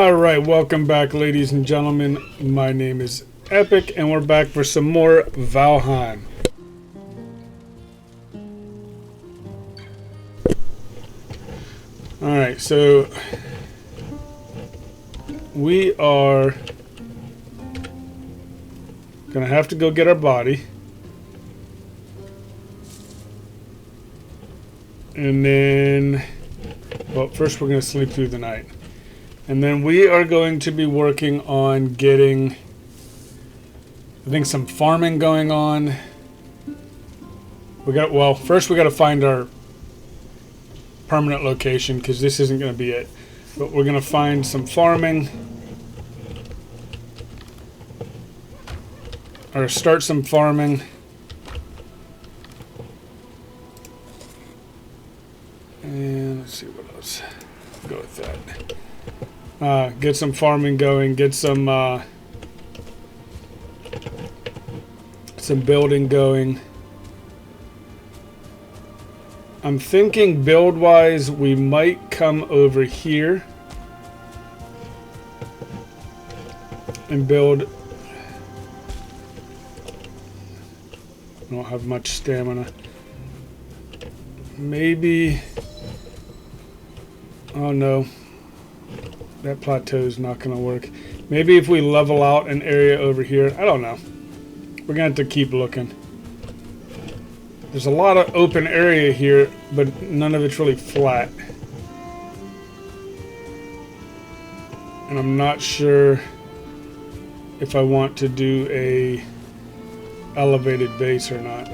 Alright, welcome back, ladies and gentlemen. My name is Epic, and we're back for some more Valheim. Alright, so we are gonna have to go get our body. And then, well, first we're gonna sleep through the night. And then we are going to be working on getting, I think, some farming going on. First we got to find our permanent location, because this isn't going to be it. But we're going to find some farming, or start some farming. And let's see what else. Go with that. Get some farming going, get some building going. I'm thinking build-wise we might come over here and build. I don't have much stamina. Maybe, oh no. That plateau is not going to work. Maybe if we level out an area over here. I don't know. We're going to have to keep looking. There's a lot of open area here, but none of it's really flat. And I'm not sure if I want to do a elevated base or not.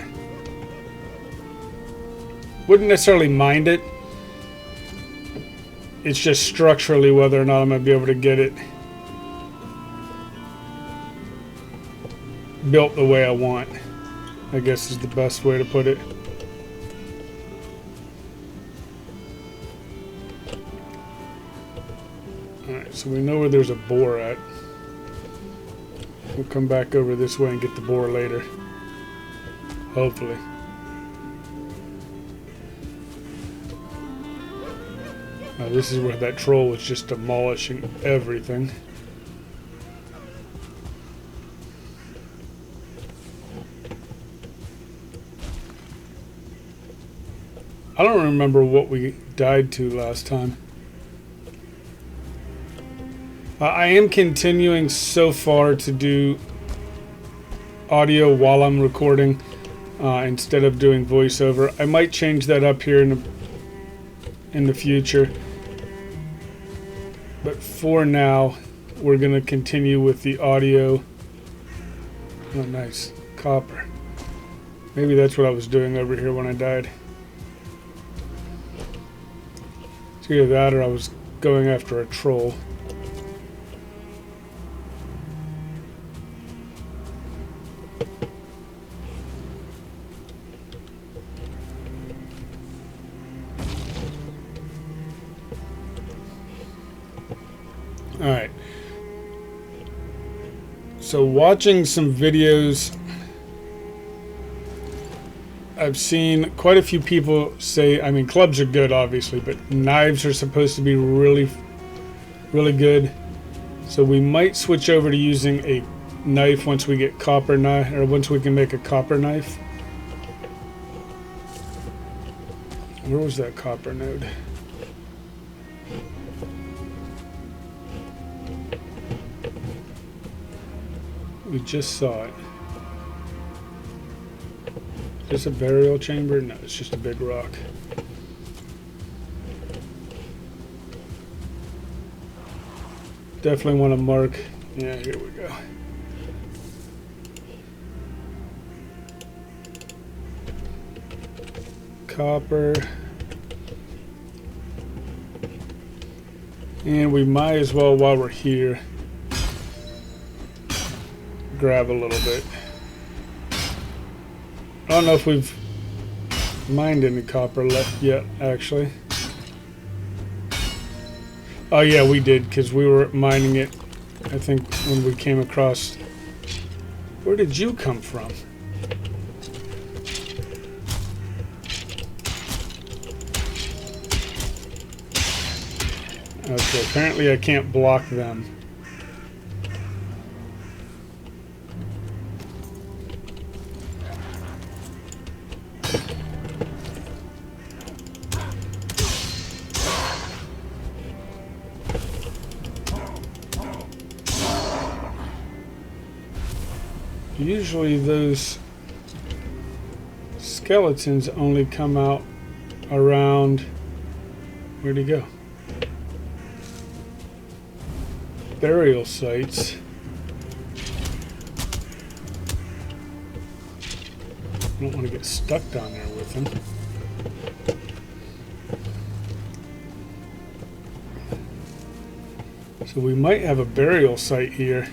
Wouldn't necessarily mind it. It's just structurally whether or not I'm going to be able to get it built the way I want, I guess is the best way to put it. Alright, so we know where there's a boar at. We'll come back over this way and get the boar later. Hopefully. This is where that troll was just demolishing everything. I don't remember what we died to last time. I am continuing so far to do audio while I'm recording instead of doing voiceover. I might change that up here in the future. But for now, we're going to continue with the audio. Oh, nice. Copper. Maybe that's what I was doing over here when I died. It's either that or I was going after a troll. Alright, so watching some videos, I've seen quite a few people say, I mean, clubs are good obviously, but knives are supposed to be really, really good. So we might switch over to using a knife once we get copper knife, or once we can make a copper knife. Where was that copper node? We just saw it. Is this a burial chamber? No, it's just a big rock. Definitely want to mark. Yeah, here we go. Copper. And we might as well, while we're here, grab a little bit. I don't know if we've mined any copper left yet, actually. Oh yeah, we did, because we were mining it, I think, when we came across. Where did you come from? Okay, apparently I can't block them. Usually those skeletons only come out around... Where'd he go? Burial sites. I don't want to get stuck down there with him. So we might have a burial site here.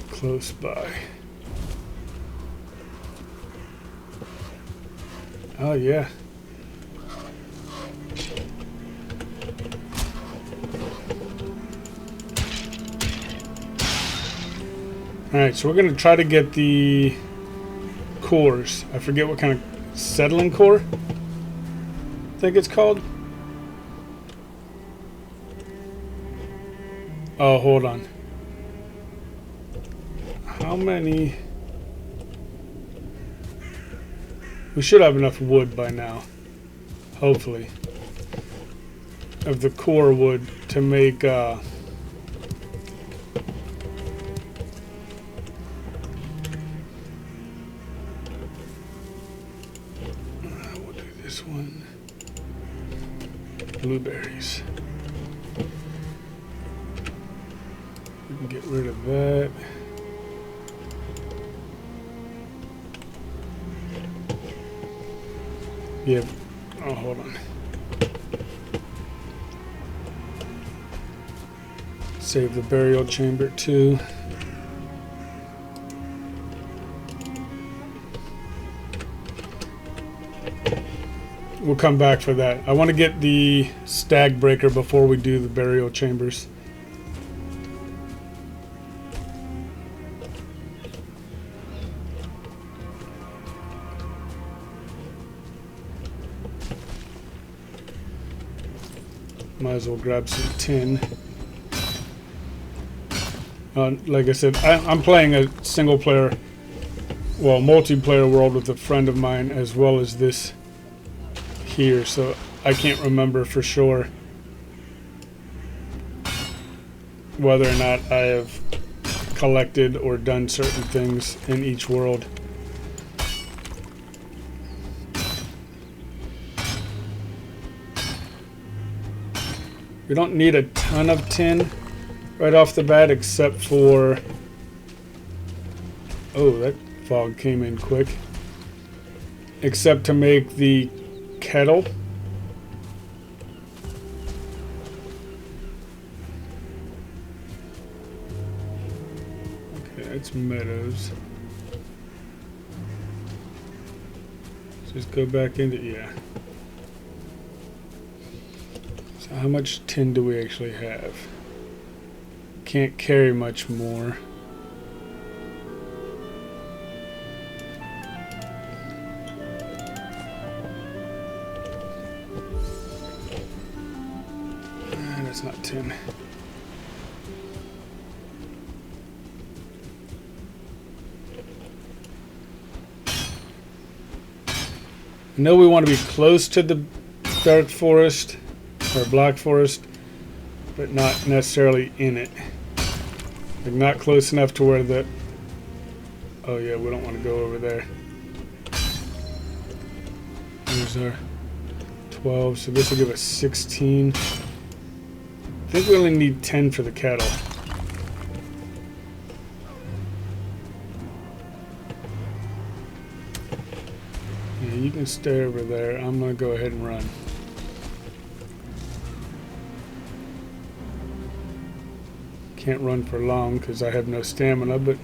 Close by. Oh yeah. Alright, so we're going to try to get the cores. I forget what kind of settling core I think it's called. Oh, hold on. How many? We should have enough wood by now, hopefully, of the core wood to make we'll do this one. Blueberries. We can get rid of that. Yeah. Oh, hold on. Save the burial chamber too. We'll come back for that. I want to get the stag breaker before we do the burial chambers. Might as well grab some tin. Like I said, I'm playing a single player, well, multiplayer world with a friend of mine as well as this here, so I can't remember for sure whether or not I have collected or done certain things in each world. We don't need a ton of tin right off the bat, except for... Oh, that fog came in quick. Except to make the kettle. Okay, that's meadows. Just go back into... Yeah. So how much tin do we actually have? Can't carry much more. That's not tin. I know we want to be close to the dark forest or black forest, but not necessarily in it. Like not close enough to where the... Oh yeah, we don't want to go over there. Here's our 12, so this will give us 16. I think we only need 10 for the kettle. Yeah, you can stay over there. I'm going to go ahead and run. Can't run for long because I have no stamina, but...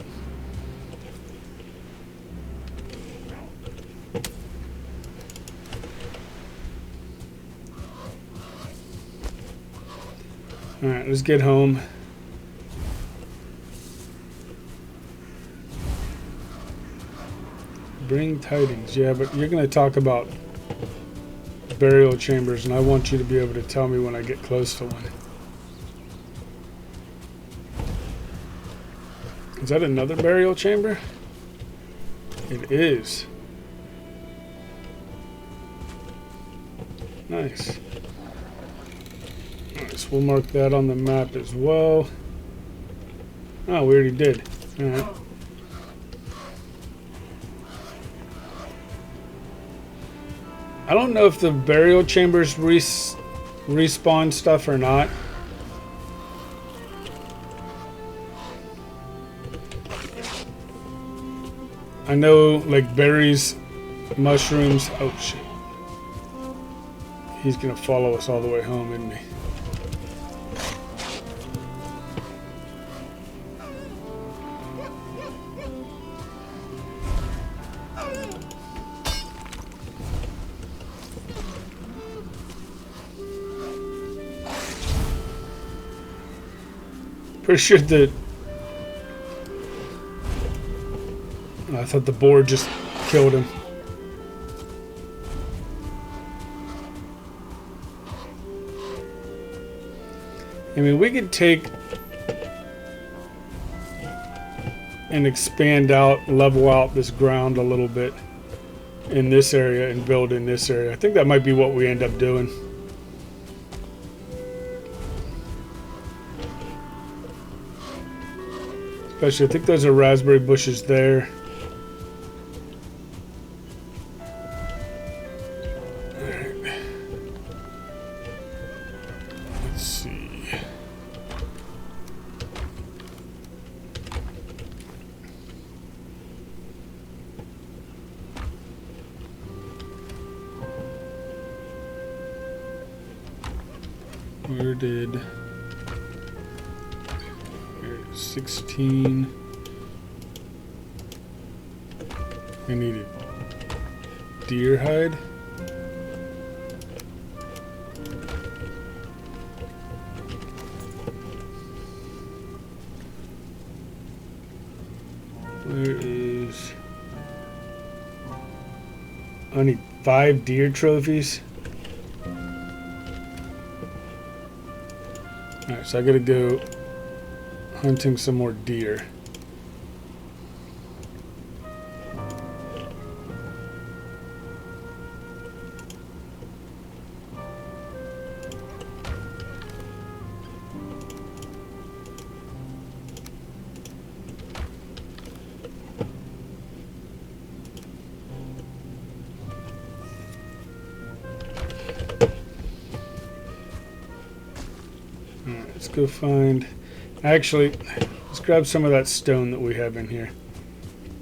Alright, let's get home. Bring tidings. Yeah, but you're going to talk about burial chambers, and I want you to be able to tell me when I get close to one. Is that another burial chamber? It is. Nice. Alright, so we'll mark that on the map as well. Oh, we already did. Alright. I don't know if the burial chambers respawn stuff or not. I know, like, berries, mushrooms. Oh, shit. He's gonna follow us all the way home, isn't he? Pretty sure that... I thought the boar just killed him. I mean, we could take and expand out, level out this ground a little bit in this area and build in this area. I think that might be what we end up doing. Especially, I think those are raspberry bushes there. Where did 16? I need a deer hide. Where is... I need 5 deer trophies. Alright, so I gotta go hunting some more deer. Let's go find... Actually, let's grab some of that stone that we have in here.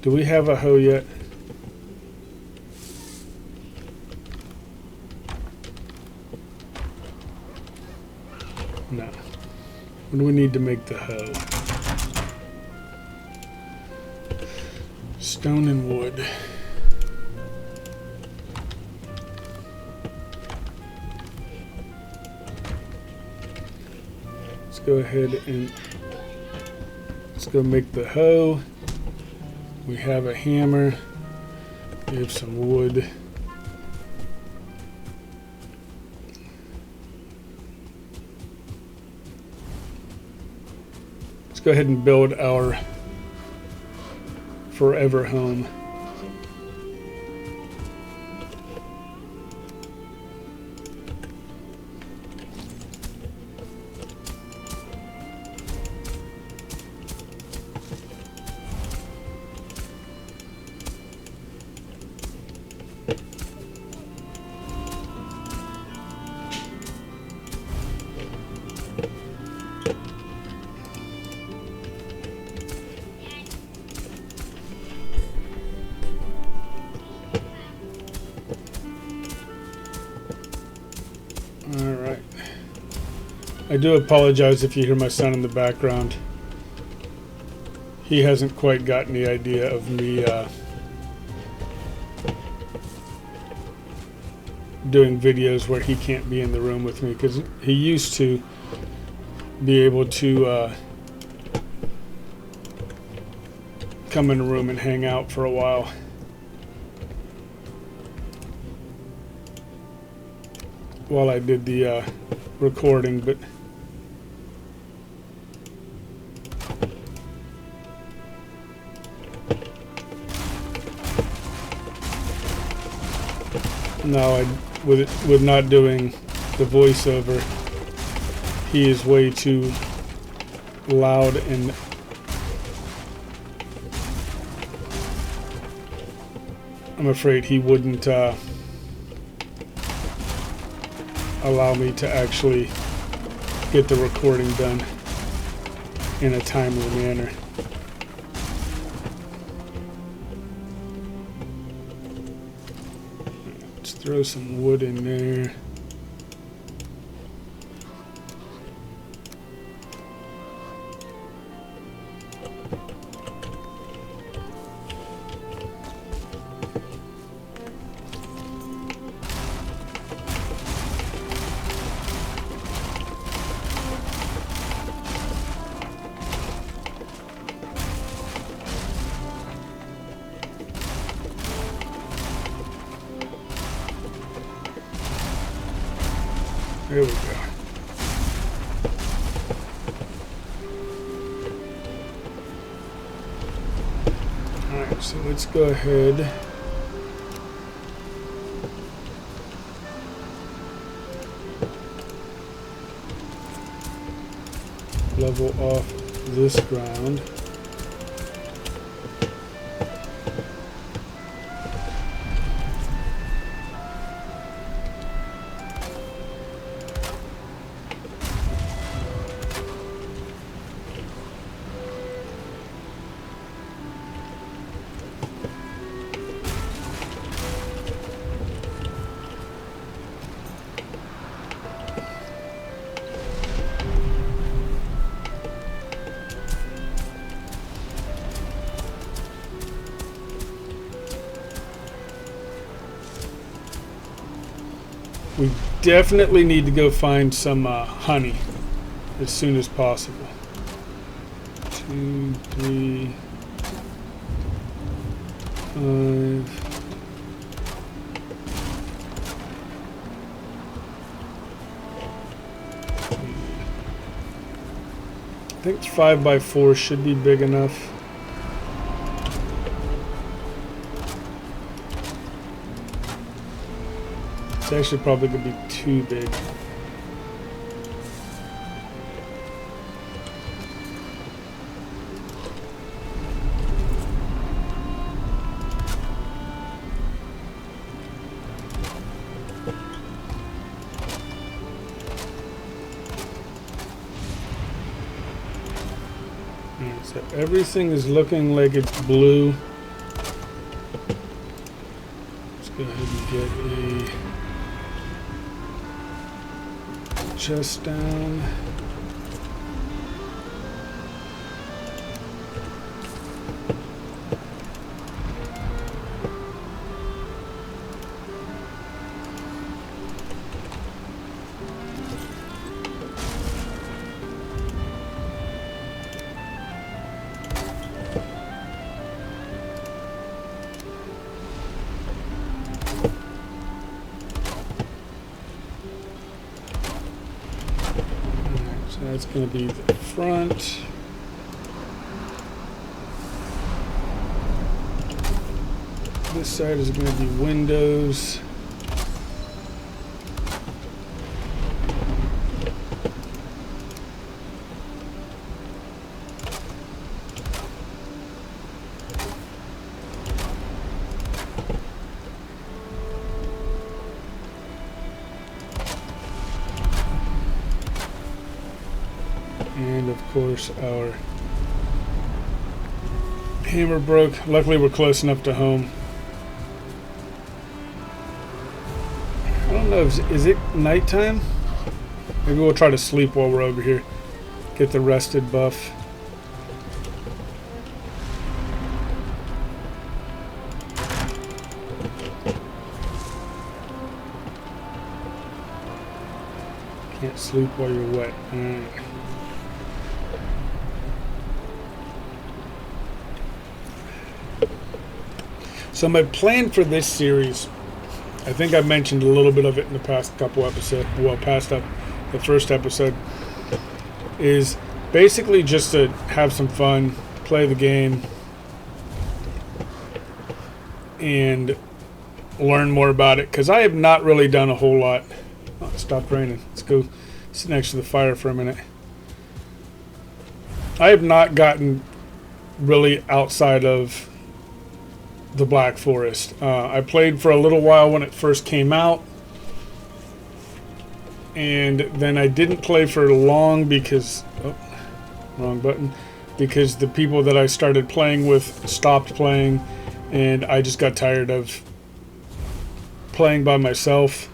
Do we have a hoe yet? No. What do we need to make the hoe? Stone and wood. Go ahead and let's go make the hoe. We have a hammer. We have some wood. Let's go ahead and build our forever home. Alright. I do apologize if you hear my son in the background. He hasn't quite gotten the idea of me doing videos where he can't be in the room with me, because he used to be able to come in a room and hang out for a while. while I did the recording, but now with not doing the voiceover, he is way too loud, and I'm afraid he wouldn't allow me to actually get the recording done in a timely manner. Let's throw some wood in there. There we go. Alright, so let's go ahead. Level off this ground. We definitely need to go find some honey as soon as possible. 2, 3, 5. I think 5x4 should be big enough. It's actually probably going to be too big. Alright, so everything is looking like it's blue. Let's go ahead and get a chest down. That's going to be the front. This side is going to be windows. And of course our hammer broke. Luckily we're close enough to home. I don't know, is it nighttime? Maybe we'll try to sleep while we're over here. Get the rested buff. Can't sleep while you're wet. Alright. So my plan for this series, I think I mentioned a little bit of it in the past couple episodes. Well, the first episode is basically just to have some fun, play the game, and learn more about it. Because I have not really done a whole lot. Oh, it stopped raining. Let's go sit next to the fire for a minute. I have not gotten really outside of the Black Forest. I played for a little while when it first came out, and then I didn't play for long because wrong button, because the people that I started playing with stopped playing, and I just got tired of playing by myself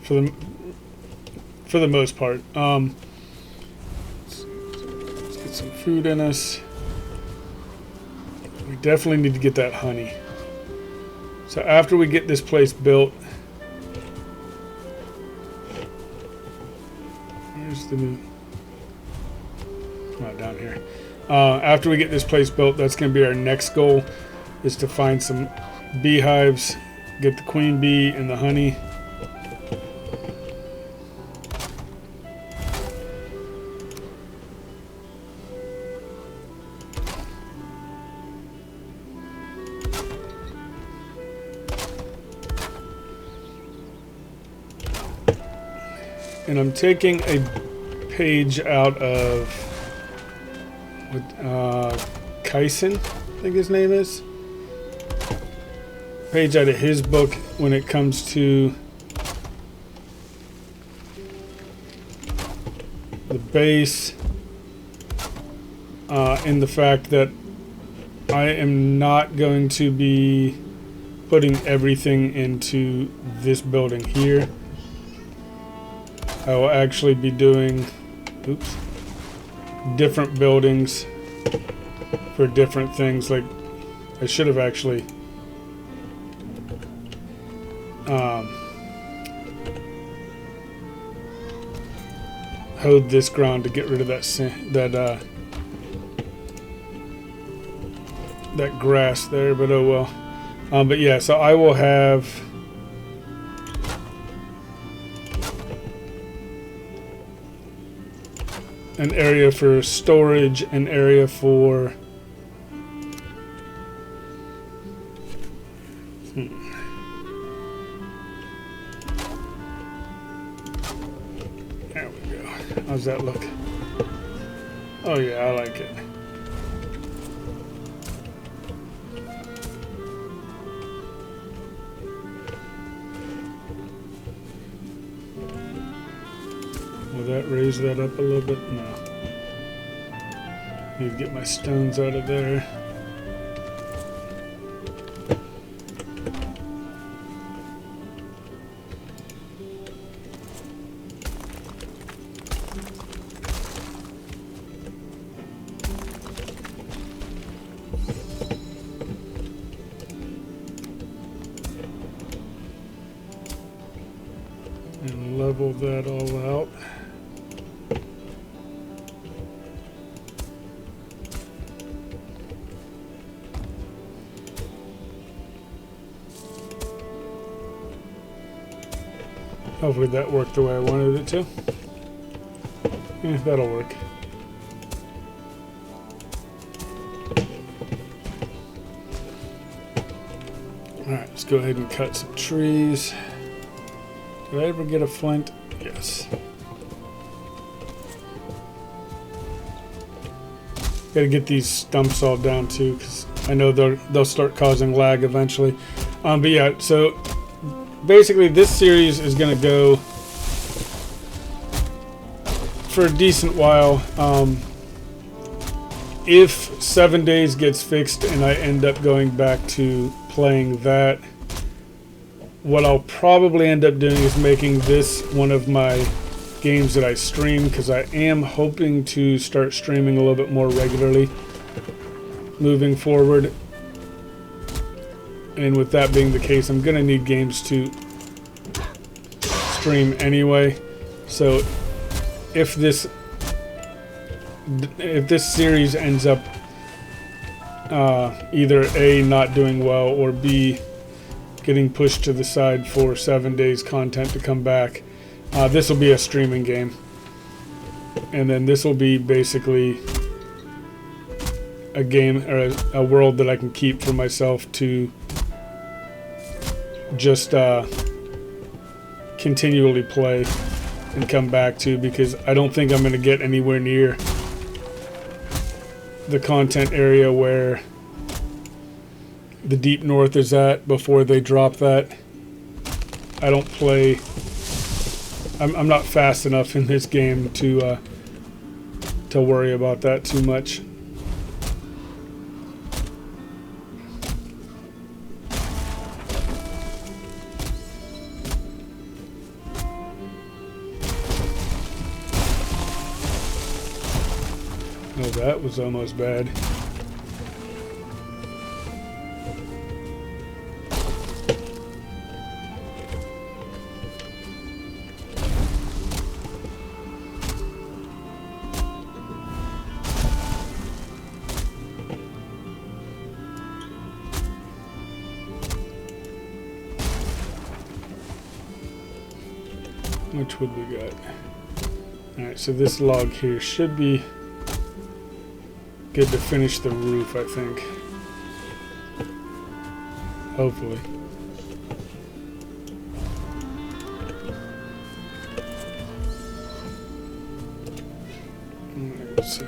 for the most part. Let's get some food in us. We definitely need to get that honey. So after we get this place built, where's the new? Not down here. After we get this place built, that's going to be our next goal, is to find some beehives, get the queen bee and the honey. And I'm taking a page out of Kyson, I think his name is. Page out of his book when it comes to the base, and the fact that I am not going to be putting everything into this building here. I will actually be doing different buildings for different things. Like, I should have actually hoed this ground to get rid of that grass there, but oh well. But yeah, so I will have an area for storage, an area for there we go. How's that look? Oh yeah, I like it. Will that raise that up a little bit? No. Need to get my stones out of there. And level that all out. Hopefully that worked the way I wanted it to. Yeah, that'll work. Alright, let's go ahead and cut some trees. Did I ever get a flint? Yes. Gotta get these stumps all down too, because I know they'll start causing lag eventually. But yeah, so basically this series is going to go for a decent while. If 7 Days gets fixed and I end up going back to playing that, what I'll probably end up doing is making this one of my games that I stream, because I am hoping to start streaming a little bit more regularly moving forward. And with that being the case, I'm going to need games to stream anyway. So if this series ends up either A, not doing well, or B, getting pushed to the side for 7 days content to come back. This will be a streaming game. And then this will be basically a game or a world that I can keep for myself to just continually play and come back to, because I don't think I'm going to get anywhere near the content area where the Deep North is at before they drop that. I don't play. I'm not fast enough in this game to worry about that too much. Oh, that was almost bad. Which wood we got? Alright, so this log here should be good to finish the roof, I think. Hopefully. Alright, so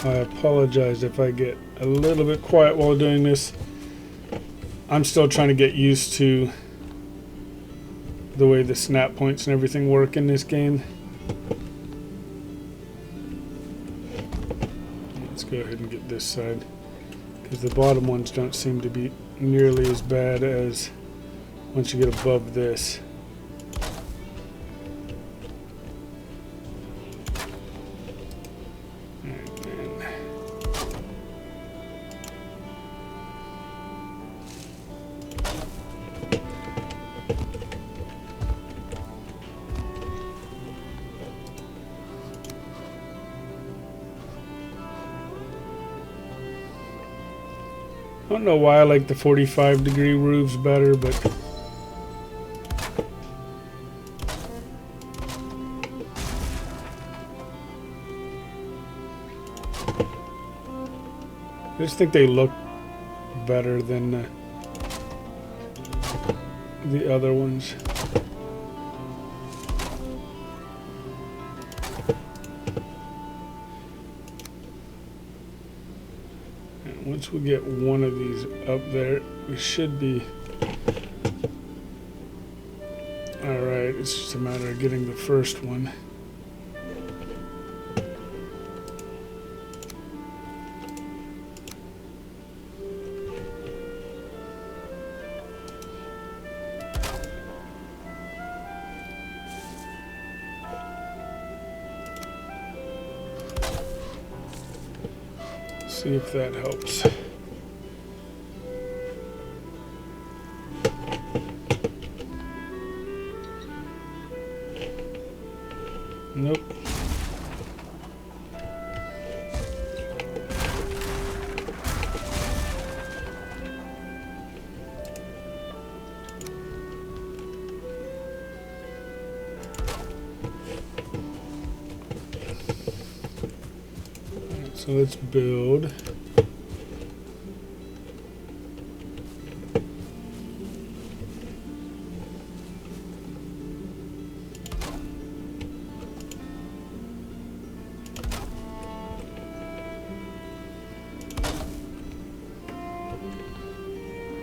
I apologize if I get a little bit quiet while doing this. I'm still trying to get used to the way the snap points and everything work in this game. Let's go ahead and get this side, because the bottom ones don't seem to be nearly as bad as once you get above this. I don't know why I like the 45-degree roofs better, but I just think they look better than the other ones. Once we get one of these up there, we should be alright. It's just a matter of getting the first one. See if that helps. Nope. So let's build.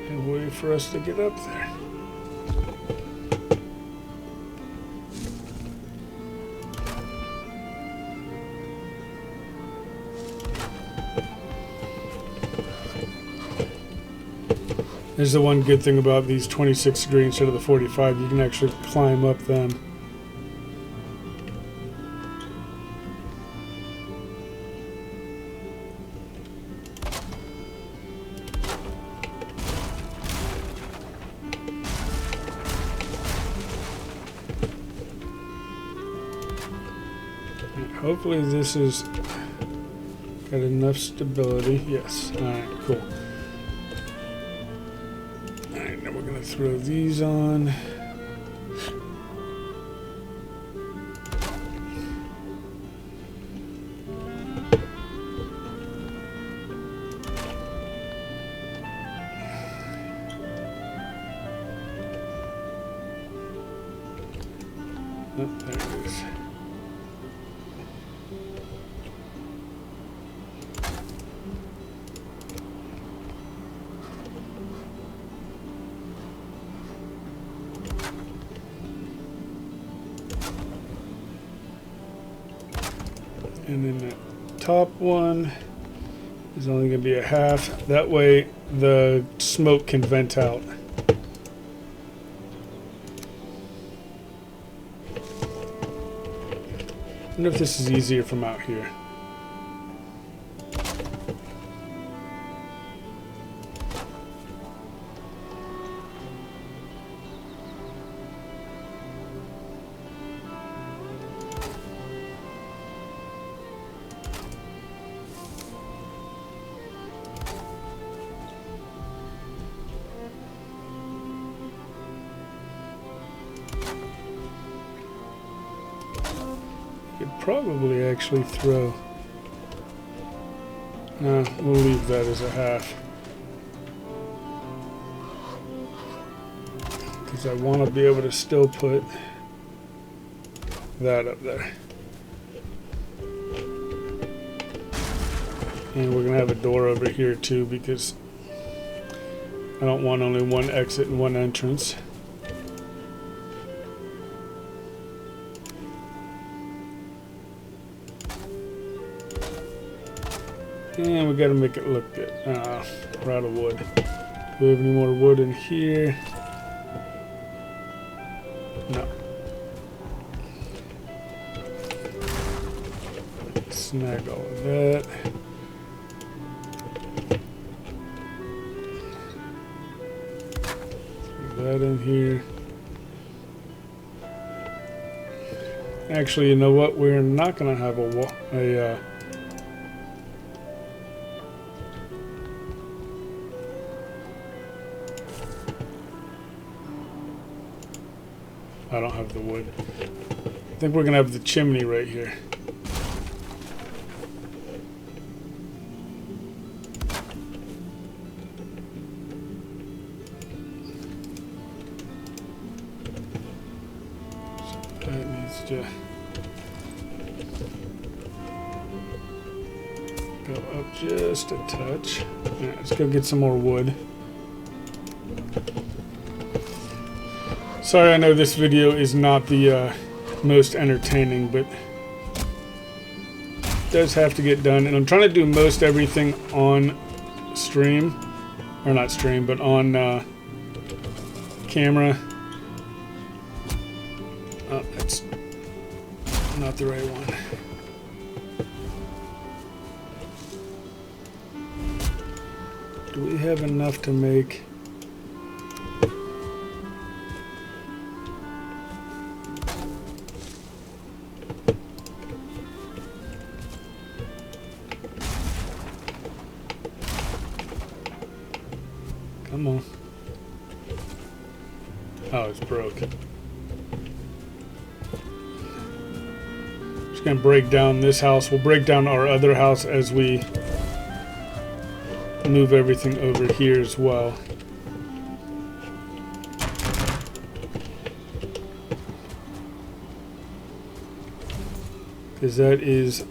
And wait for us to get up there. There's the one good thing about these 26 degree instead of the 45. You can actually climb up them. Hopefully this is got enough stability. Yes. Alright, cool. Alright, now we're going to throw these on. Oh, there it is. And then the top one is only going to be a half. That way the smoke can vent out. I wonder if this is easier from out here. Could probably actually throw. No, we'll leave that as a half. Because I want to be able to still put that up there. And we're going to have a door over here too, because I don't want only one exit and one entrance. And we got to make it look good. We're out of wood. Do we have any more wood in here? No. Snag all of that. Throw that in here. Actually, you know what? We're not going to have a I don't have the wood. I think we're going to have the chimney right here. So that needs to go up just a touch. Yeah, let's go get some more wood. Sorry, I know this video is not the most entertaining, but it does have to get done. And I'm trying to do most everything on stream. Or not stream, but on camera. Oh, that's not the right one. Do we have enough to make... Come on. Oh, it's broken. Just gonna break down this house. We'll break down our other house as we move everything over here as well. Because that is,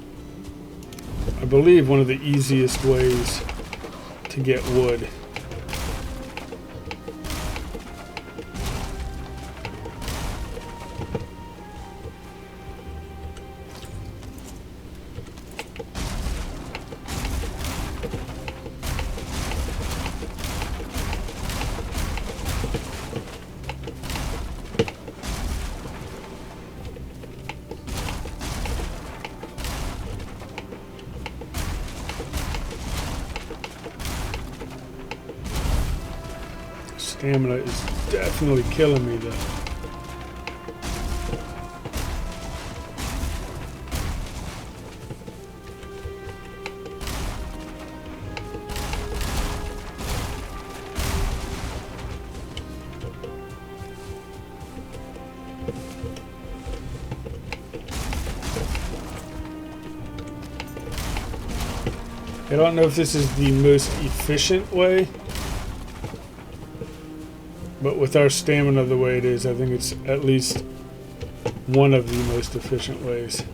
I believe, one of the easiest ways to get wood. Stamina is definitely killing me though. I don't know if this is the most efficient way, but with our stamina the way it is, I think it's at least one of the most efficient ways.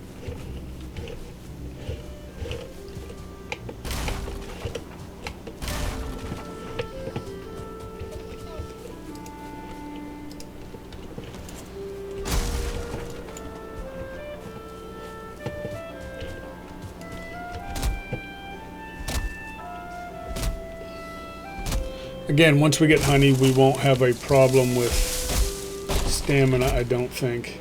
Again, once we get honey, we won't have a problem with stamina, I don't think.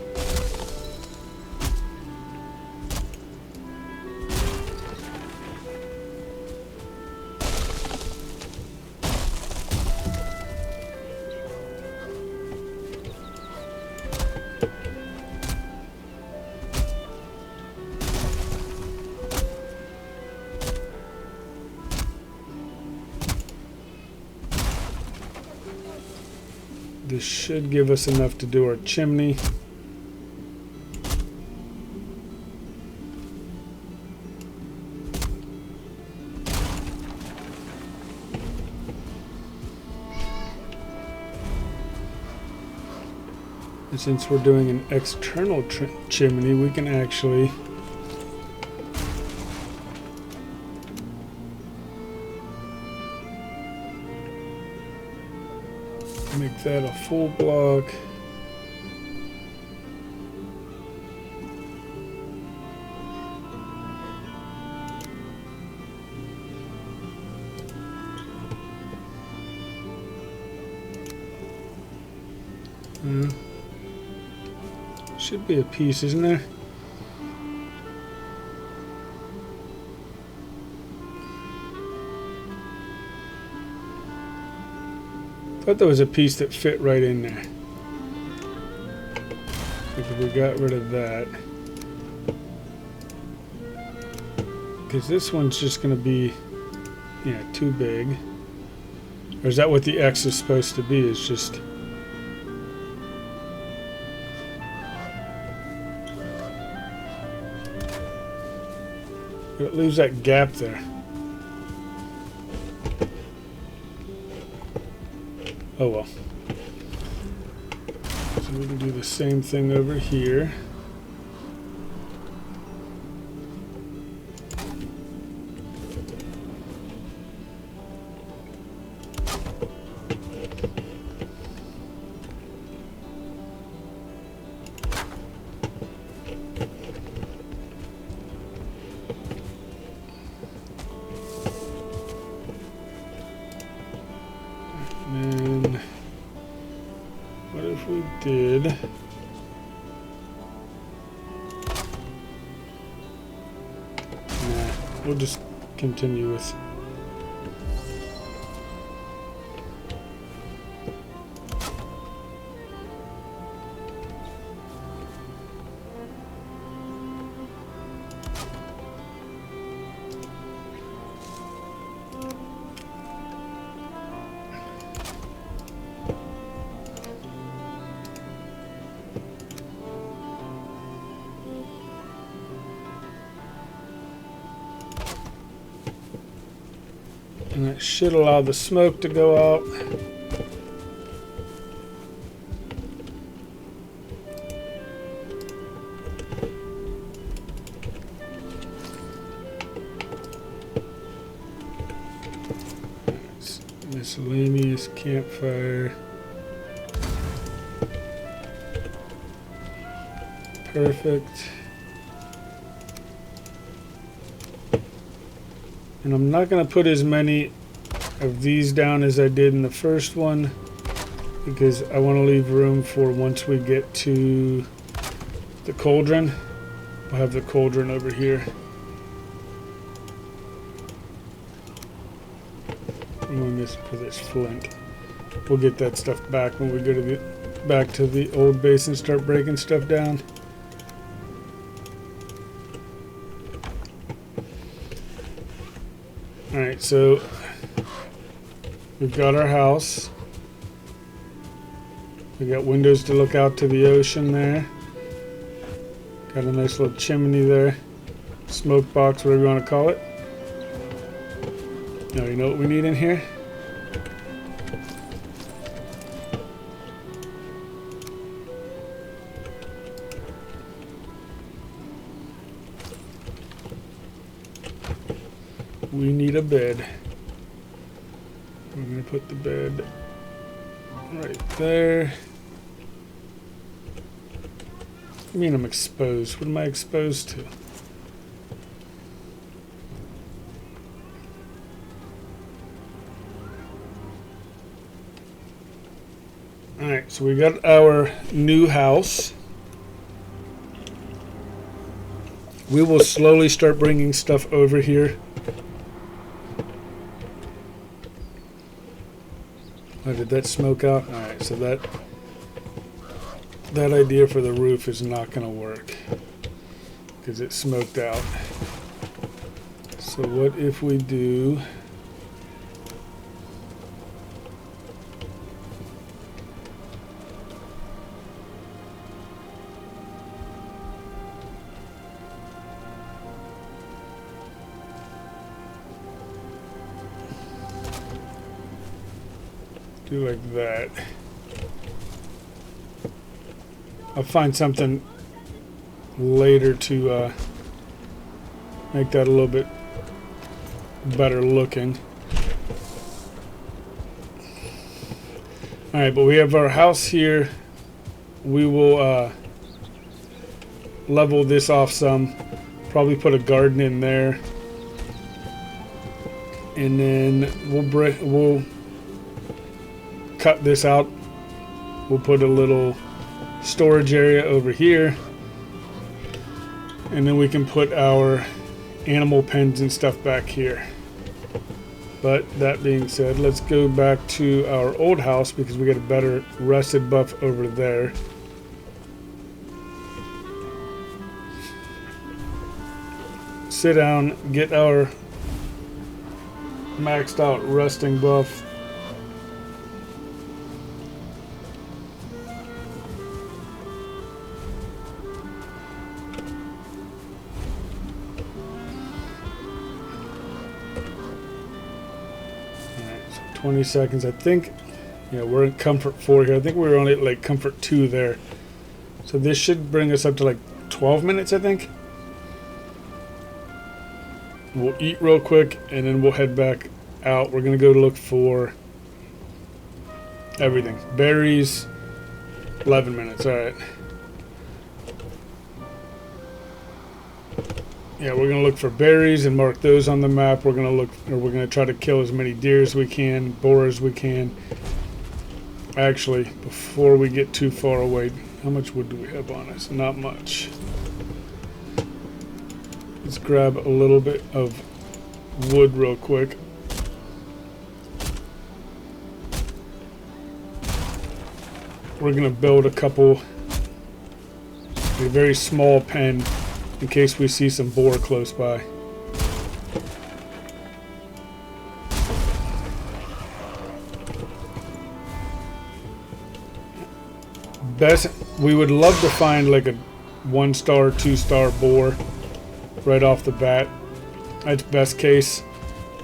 This should give us enough to do our chimney. And since we're doing an external chimney, we can actually make that a full block. Should be a piece, isn't there? Thought there was a piece that fit right in there. Because we got rid of that. Because this one's just going to be, yeah, too big. Or is that what the X is supposed to be? It's just... But it leaves that gap there. Oh well. So we can do the same thing over here. We'll just continue with and that should allow the smoke to go out. It's miscellaneous campfire. Perfect. And I'm not going to put as many of these down as I did in the first one, because I want to leave room for once we get to the cauldron. We'll have the cauldron over here. I'm going to miss for this flint. We'll get that stuff back when we go to back to the old base and start breaking stuff down. Alright, so we've got our house. We got windows to look out to the ocean there. Got a nice little chimney there. Smoke box, whatever you want to call it. Now, you know what we need in here? We need a bed. We're going to put the bed right there. I mean, I'm exposed. What am I exposed to? Alright, so we got our new house. We will slowly start bringing stuff over here. Oh, did that smoke out? Alright, so that idea for the roof is not going to work because it smoked out. So what if we do... do like that. I'll find something later to make that a little bit better looking. Alright, but we have our house here. We will level this off some. Probably put a garden in there. And then we'll cut this out. We'll put a little storage area over here, and then we can put our animal pens and stuff back here. But that being said, let's go back to our old house because we get a better rusted buff over there. Sit down, get our maxed out rusting buff. Alright, so 20 seconds. I think, yeah, we're in comfort 4 here. I think we were only at like comfort 2 there. So this should bring us up to like 12 minutes, I think. We'll eat real quick and then we'll head back out. We're going to go look for everything. Berries, 11 minutes. All right. Yeah, we're going to look for berries and mark those on the map. We're going to try to kill as many deer as we can, boar as we can. Actually, before we get too far away, how much wood do we have on us? Not much. Let's grab a little bit of wood real quick. We're going to build a very small pen in case we see some boar close by. We would love to find like a 1-star, 2-star boar right off the bat. That's best case.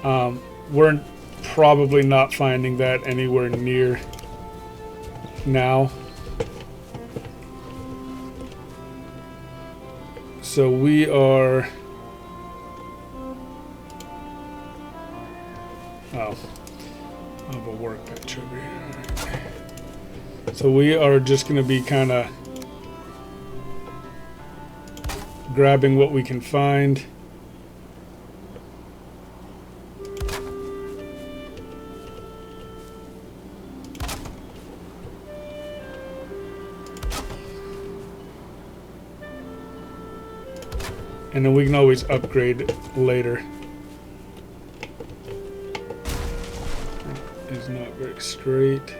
We're probably not finding that anywhere near now. So we are... Oh. I have a workbench over here. Right. So we are just going to be kind of grabbing what we can find. And then we can always upgrade later. That is not very straight.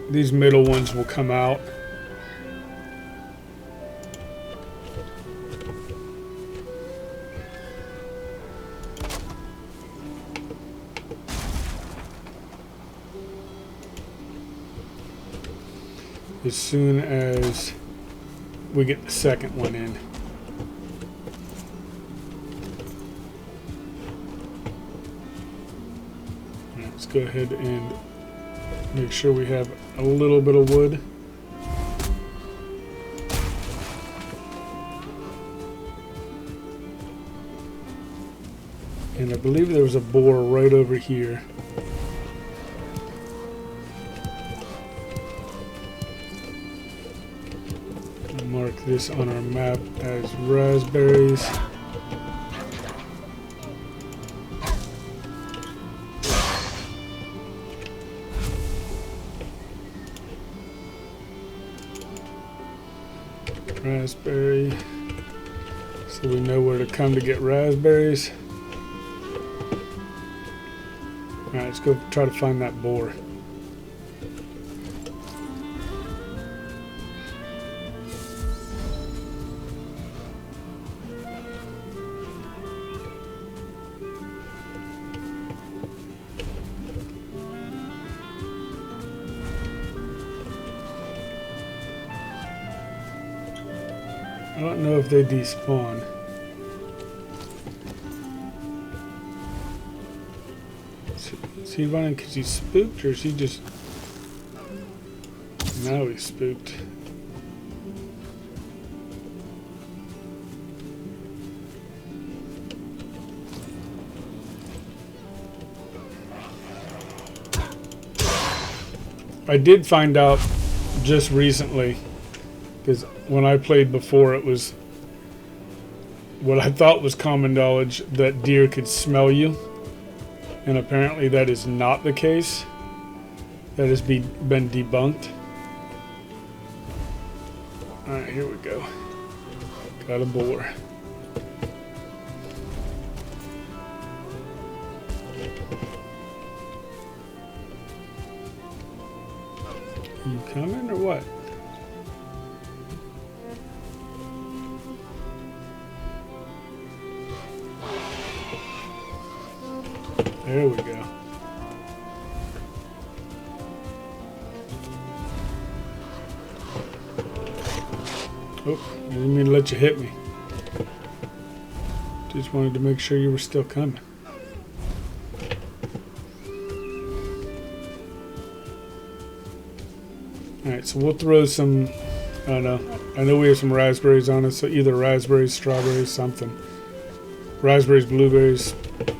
These middle ones will come out. as soon as we get the second one in. Right, let's go ahead and make sure we have a little bit of wood. And I believe there was a boar right over here. I'll mark this on our map as raspberries. Raspberry. So we know where to come to get raspberries. Alright, let's go try to find that boar. I don't know if they despawn. Is he running because he's spooked, or is he just... Now he's spooked. I did find out just recently, because when I played before, it was what I thought was common knowledge that deer could smell you. And apparently that is not the case. That has been debunked. Alright, here we go. Got a boar. Are you coming or what? There we go. Oh, I didn't mean to let you hit me. Just wanted to make sure you were still coming. Alright, so we'll throw some, I don't know. I know we have some raspberries on us, so either raspberries, strawberries, something. Raspberries, blueberries,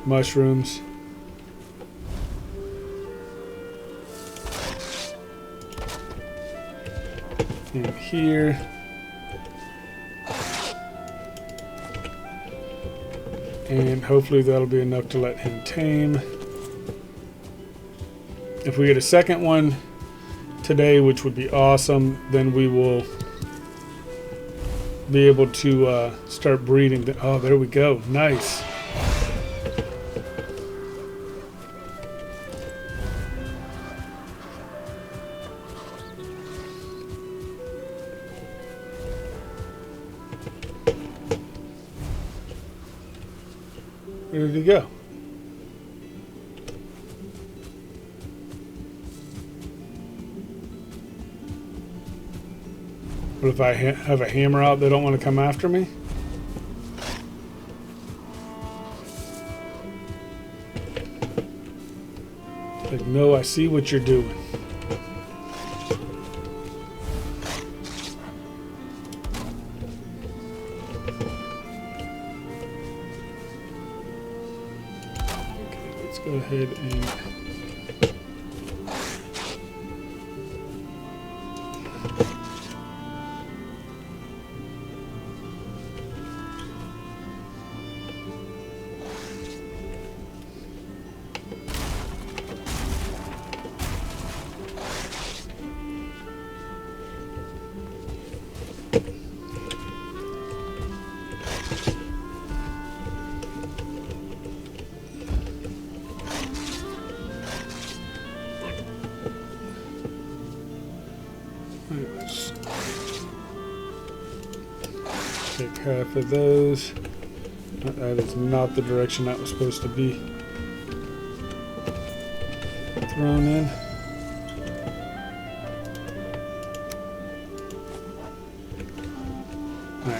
mushrooms. In here. And hopefully that'll be enough to let him tame. If we get a second one today, which would be awesome, then we will be able to start breeding. Oh, there we go. Nice. Where did he go? But if I have a hammer out, they don't want to come after me? Like, no, I see what you're doing. Okay, let's go ahead and... Let's take half of those. That is not the direction that was supposed to be thrown in.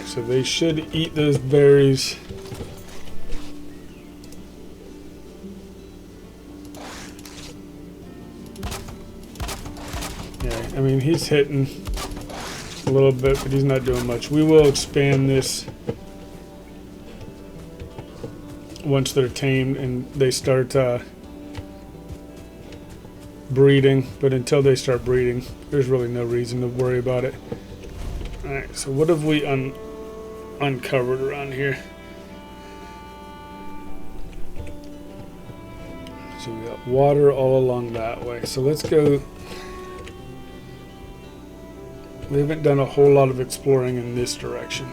So they should eat those berries. Yeah, I mean, he's hitting a little bit, but he's not doing much. We will expand this once they're tamed and they start breeding. But until they start breeding, there's really no reason to worry about it. Alright, so what have we uncovered around here? So we got water all along that way. So let's go. We haven't done a whole lot of exploring in this direction.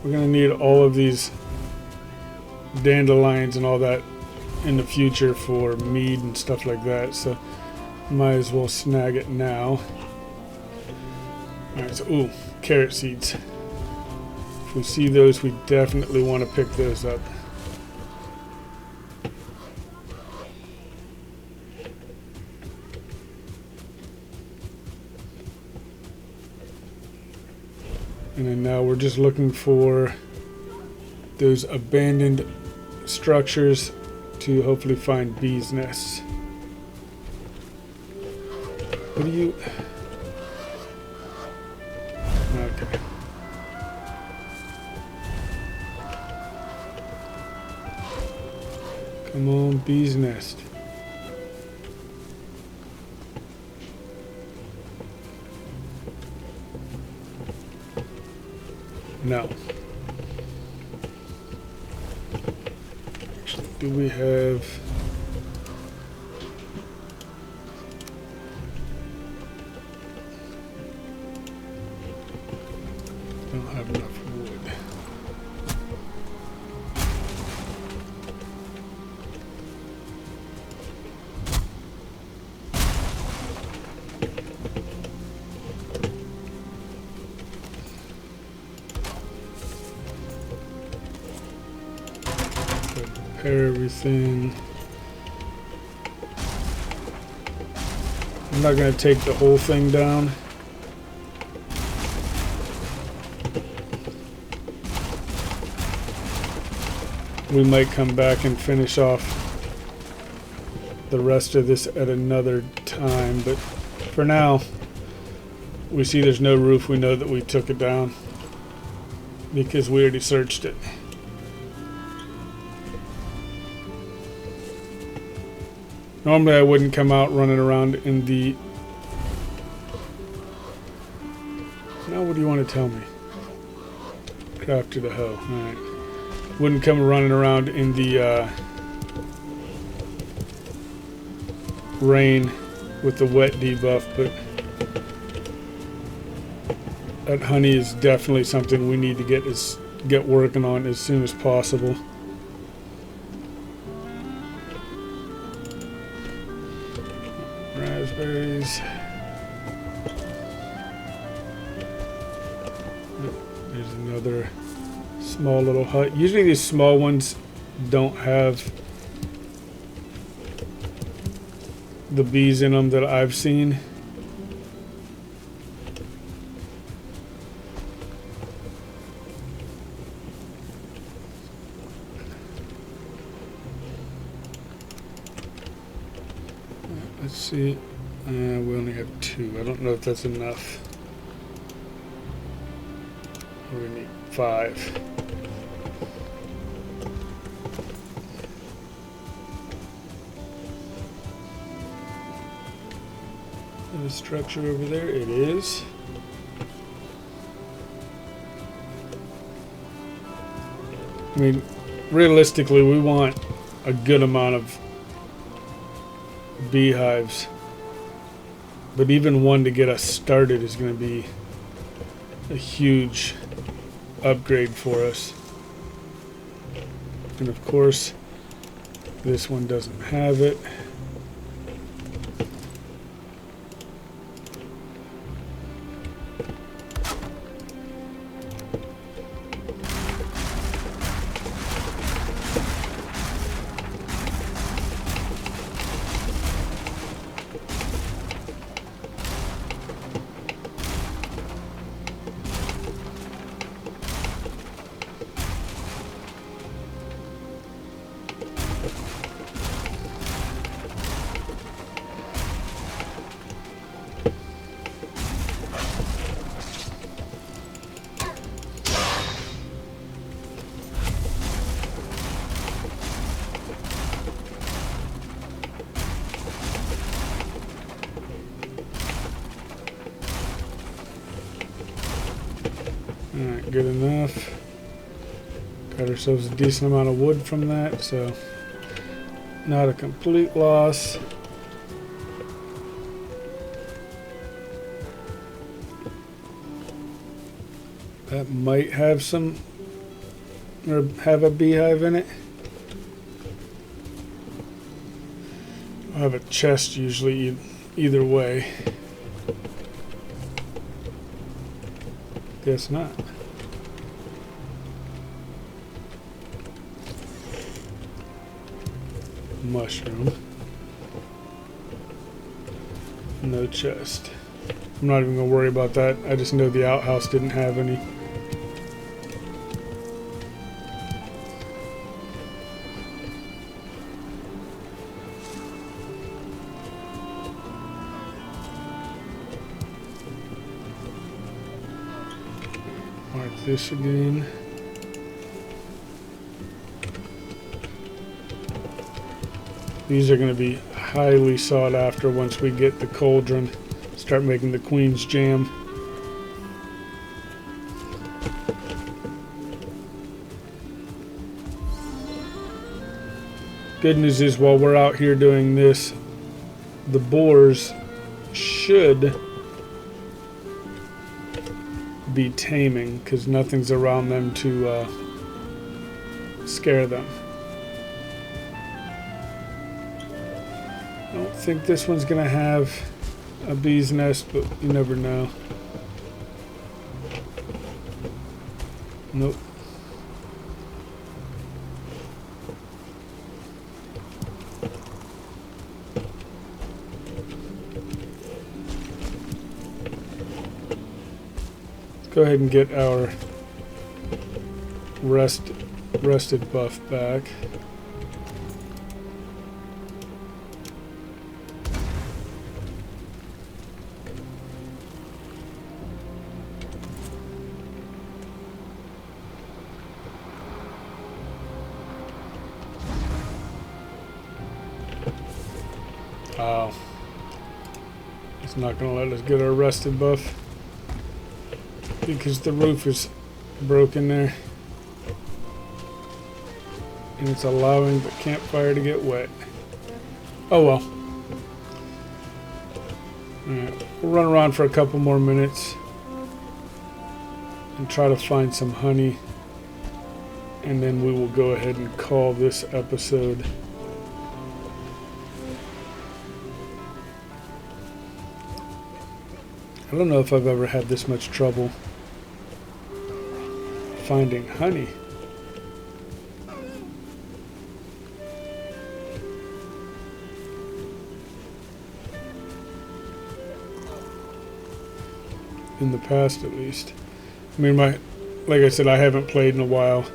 We're going to need all of these dandelions and all that in the future for mead and stuff like that, so might as well snag it now. Alright, so ooh, carrot seeds. If we see those, we definitely want to pick those up. And then now we're just looking for those abandoned structures to hopefully find bees' nests. What do you... Okay. Come on, bees' nest. No. Actually, do we have... Don't have enough wood. Repair everything. I'm not going to take the whole thing down. We might come back and finish off the rest of this at another time, but for now, we see there's no roof. We know that we took it down because we already searched it. Normally I wouldn't come out running around in the... Now what do you want to tell me? Crafted a hoe. Alright. Wouldn't come running around in the rain with the wet debuff, but that honey is definitely something we need to get working on as soon as possible. Raspberries. There's another small little hut. Usually these small ones don't have the bees in them that I've seen. Let's see. We only have 2. I don't know if that's enough. We're gonna need 5. And the structure over there, it is. I mean, realistically, we want a good amount of beehives, but even one to get us started is going to be a huge upgrade for us. And of course, this one doesn't have it. Alright, good enough. Got ourselves a decent amount of wood from that, so not a complete loss. That might have some, or have a beehive in it. I have a chest usually either way. Guess not. Mushroom. No chest. I'm not even gonna worry about that. I just know the outhouse didn't have any. Mark this again. These are going to be highly sought after once we get the cauldron. Start making the Queen's Jam. Good news is while we're out here doing this, the boars should be taming because nothing's around them to scare them. I don't think this one's gonna have a bee's nest, but you never know. Nope. Let's go ahead and get our rested buff back. Oh, it's not going to let us get our rested buff because the roof is broken there and it's allowing the campfire to get wet. Oh well. Alright, we'll run around for a couple more minutes and try to find some honey, and then we will go ahead and call this episode. I don't know if I've ever had this much trouble finding honey. In the past, at least. I mean, like I said, I haven't played in a while,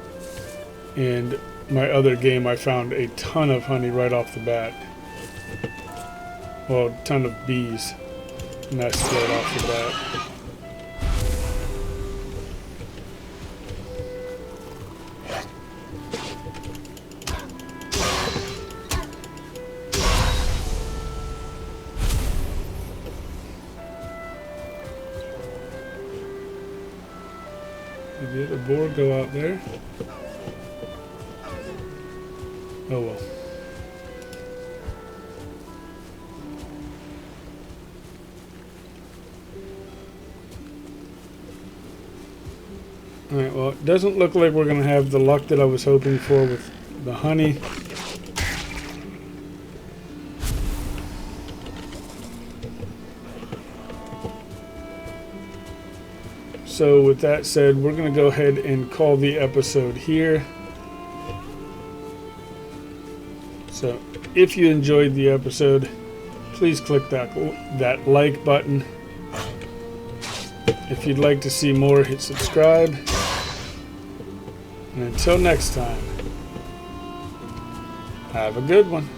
and my other game I found a ton of honey right off the bat. Well, a ton of bees. Nest right off the bat. Did the boar go out there? Oh well. Alright, well, it doesn't look like we're going to have the luck that I was hoping for with the honey. So with that said, we're going to go ahead and call the episode here. So if you enjoyed the episode, please click that like button. If you'd like to see more, hit subscribe. And until next time, have a good one.